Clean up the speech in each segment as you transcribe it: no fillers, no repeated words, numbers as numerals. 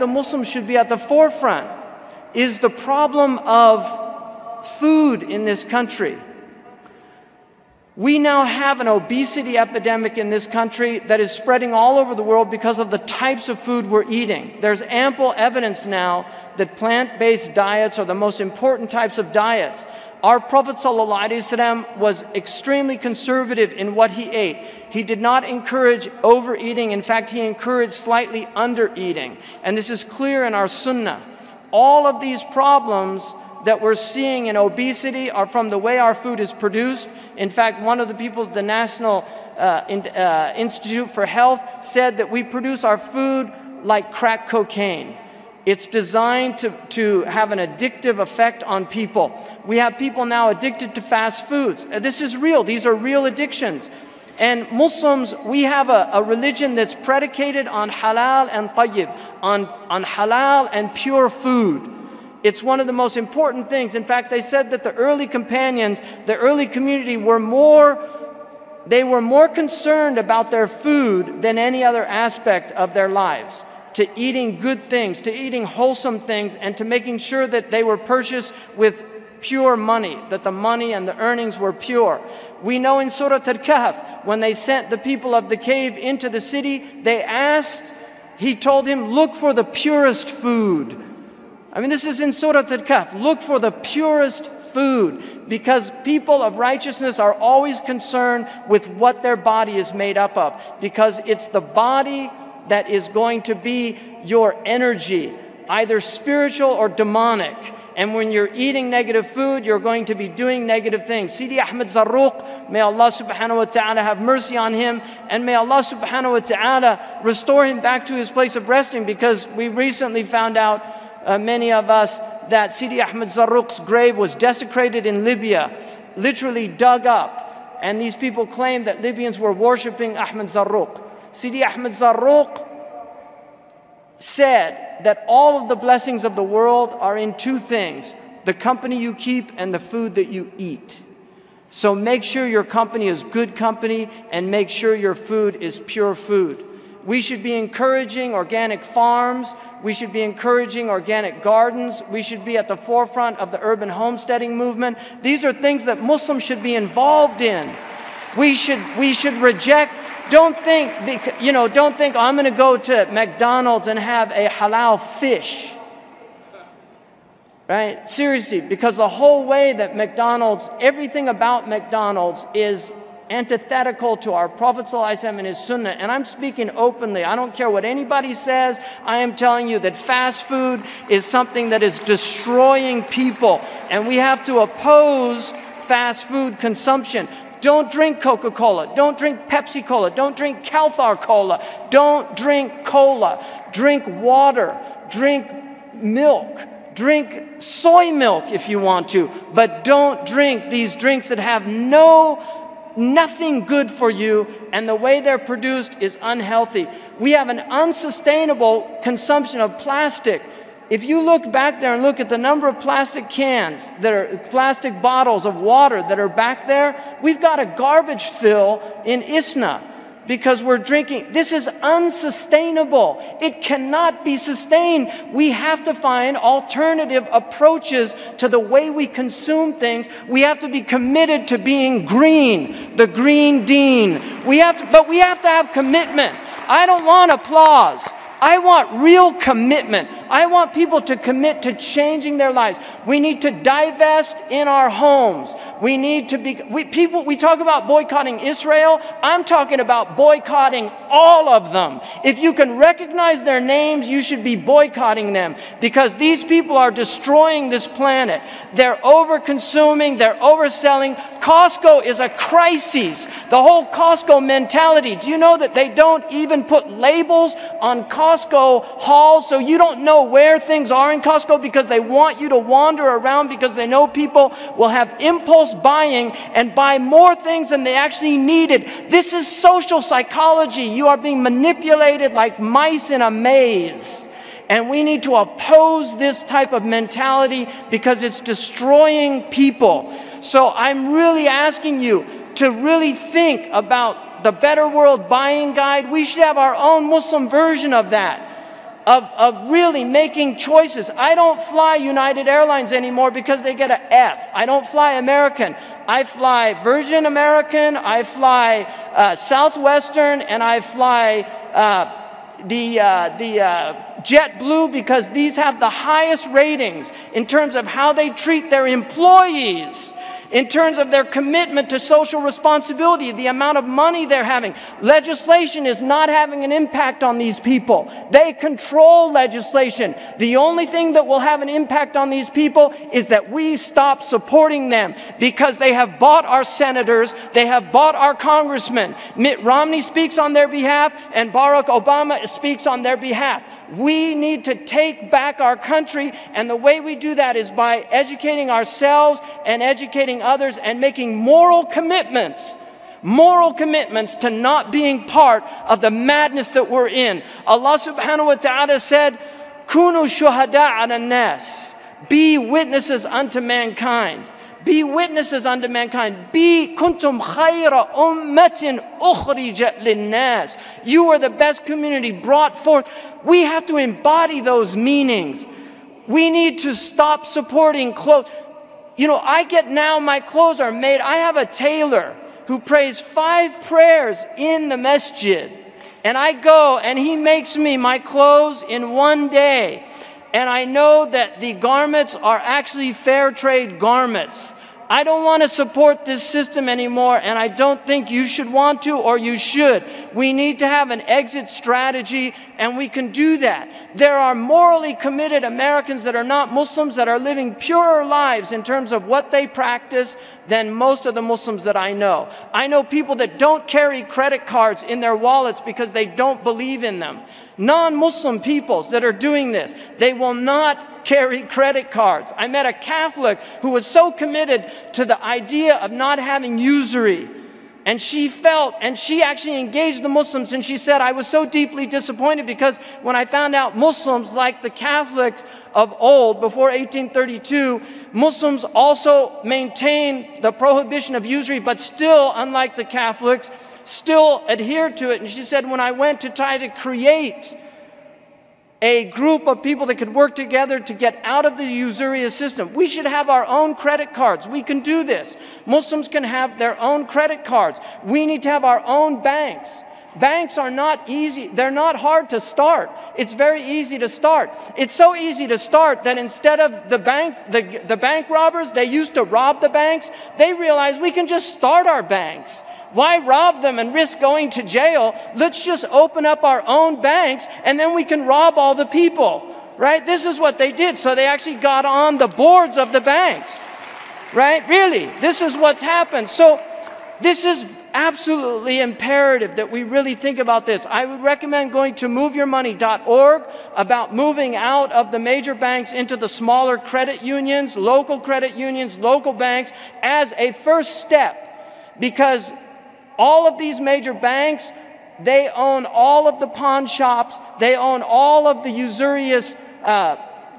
the Muslims should be at the forefront is the problem of food in this country. We now have an obesity epidemic in this country that is spreading all over the world because of the types of food we're eating. There's ample evidence now that plant-based diets are the most important types of diets. Our Prophet ﷺ was extremely conservative in what he ate. He did not encourage overeating. In fact, he encouraged slightly undereating. And this is clear in our Sunnah. All of these problems that we're seeing in obesity are from the way our food is produced. In fact, one of the people at the National Institute for Health said that we produce our food like crack cocaine. It's designed to have an addictive effect on people. We have people now addicted to fast foods. This is real. These are real addictions. And Muslims, we have a religion that's predicated on halal and tayyib, on halal and pure food. It's one of the most important things. In fact, they said that the early companions, the early community were more concerned about their food than any other aspect of their lives, to eating good things, to eating wholesome things, and to making sure that they were purchased with pure money, that the money and the earnings were pure. We know in Surah Al-Kahf, when they sent the people of the cave into the city, he told him, look for the purest food. I mean, this is in Surah Al-Kahf. Look for the purest food, because people of righteousness are always concerned with what their body is made up of, because it's the body that is going to be your energy, either spiritual or demonic. And when you're eating negative food, you're going to be doing negative things. Sidi Ahmed Zarruq, may Allah subhanahu wa ta'ala have mercy on him, and may Allah subhanahu wa ta'ala restore him back to his place of resting, because we recently found out, many of us, that Sidi Ahmed Zarruq's grave was desecrated in Libya, literally dug up. And these people claimed that Libyans were worshipping Ahmed Zarruq. Sidi Ahmed Zarruq said that all of the blessings of the world are in two things: the company you keep and the food that you eat. So make sure your company is good company, and make sure your food is pure food. We should be encouraging organic farms. We should be encouraging organic gardens. We should be at the forefront of the urban homesteading movement. These are things that Muslims should be involved in. We should reject. Don't think, oh, I'm going to go to McDonald's and have a halal fish. Right? Seriously, because the whole way that McDonald's, everything about McDonald's is antithetical to our Prophet ﷺ and his Sunnah. And I'm speaking openly. I don't care what anybody says. I am telling you that fast food is something that is destroying people. And we have to oppose fast food consumption. Don't drink Coca-Cola. Don't drink Pepsi-Cola. Don't drink Calthar Cola. Don't drink cola. Drink water. Drink milk. Drink soy milk if you want to. But don't drink these drinks that have nothing good for you, and the way they're produced is unhealthy. We have an unsustainable consumption of plastic. If you look back there and look at the number of plastic cans, plastic bottles of water that are back there, we've got a garbage fill in ISNA because we're drinking. This is unsustainable. It cannot be sustained. We have to find alternative approaches to the way we consume things. We have to be committed to being green, the green dean. But we have to have commitment. I don't want applause. I want real commitment. I want people to commit to changing their lives. We need to divest in our homes. We need to be, we talk about boycotting Israel. I'm talking about boycotting all of them. If you can recognize their names, you should be boycotting them, because these people are destroying this planet. They're over-consuming, they're overselling. Costco is a crisis. The whole Costco mentality. Do you know that they don't even put labels on Costco hauls, so you don't know where things are in Costco, because they want you to wander around, because they know people will have impulse buying and buy more things than they actually needed. This is social psychology. You are being manipulated like mice in a maze. And we need to oppose this type of mentality, because it's destroying people. So I'm really asking you to really think about the Better World Buying Guide. We should have our own Muslim version of that. of really making choices. I don't fly United Airlines anymore because they get an F. I don't fly American. I fly Virgin American, I fly Southwestern, and I fly JetBlue, because these have the highest ratings in terms of how they treat their employees, in terms of their commitment to social responsibility, the amount of money they're having. Legislation is not having an impact on these people. They control legislation. The only thing that will have an impact on these people is that we stop supporting them, because they have bought our senators, they have bought our congressmen. Mitt Romney speaks on their behalf, and Barack Obama speaks on their behalf. We need to take back our country, and the way we do that is by educating ourselves and educating others and making moral commitments to not being part of the madness that we're in. Allah subhanahu wa ta'ala said, Kunu shuhada ala nas. Be witnesses unto mankind. Be witnesses unto mankind. Be kuntum khayra ummatin ukhrijat linnas. You are the best community brought forth. We have to embody those meanings. We need to stop supporting clothes. You know, I get now, my clothes are made. I have a tailor who prays 5 prayers in the masjid. And I go and he makes me my clothes in one day. And I know that the garments are actually fair trade garments. I don't want to support this system anymore, and I don't think you should want to, or you should. We need to have an exit strategy, and we can do that. There are morally committed Americans that are not Muslims that are living purer lives in terms of what they practice than most of the Muslims that I know. I know people that don't carry credit cards in their wallets because they don't believe in them. Non-Muslim peoples that are doing this, they will not carry credit cards. I met a Catholic who was so committed to the idea of not having usury. And she actually engaged the Muslims, and she said, I was so deeply disappointed because when I found out Muslims, like the Catholics of old, before 1832, Muslims also maintained the prohibition of usury, but still, unlike the Catholics, still adhered to it. And she said, when I went to try to create a group of people that could work together to get out of the usurious system. We should have our own credit cards. We can do this. Muslims can have their own credit cards. We need to have our own banks. Banks are not easy. They're not hard to start. It's very easy to start. It's so easy to start that instead of the bank robbers, they used to rob the banks. They realized we can just start our banks. Why rob them and risk going to jail? Let's just open up our own banks, and then we can rob all the people, right? This is what they did. So they actually got on the boards of the banks, right? Really, this is what's happened. So this is absolutely imperative that we really think about this. I would recommend going to moveyourmoney.org about moving out of the major banks into the smaller credit unions, local banks, as a first step, because all of these major banks, they own all of the pawn shops. They own all of the usurious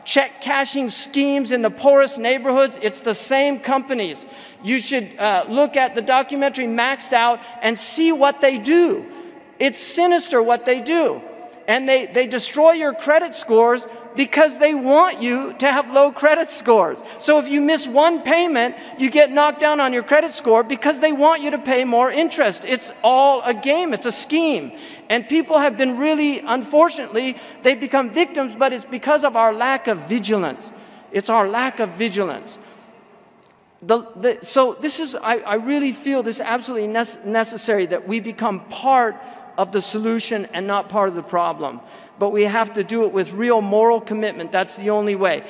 check cashing schemes in the poorest neighborhoods. It's the same companies. You should look at the documentary Maxed Out and see what they do. It's sinister what they do. And they destroy your credit scores because they want you to have low credit scores. So if you miss one payment, you get knocked down on your credit score because they want you to pay more interest. It's all a game. It's a scheme. And people have been really, unfortunately, they've become victims, but it's because of our lack of vigilance. It's our lack of vigilance. So this is, I really feel this is absolutely necessary that we become part of the solution and not part of the problem. But we have to do it with real moral commitment. That's the only way.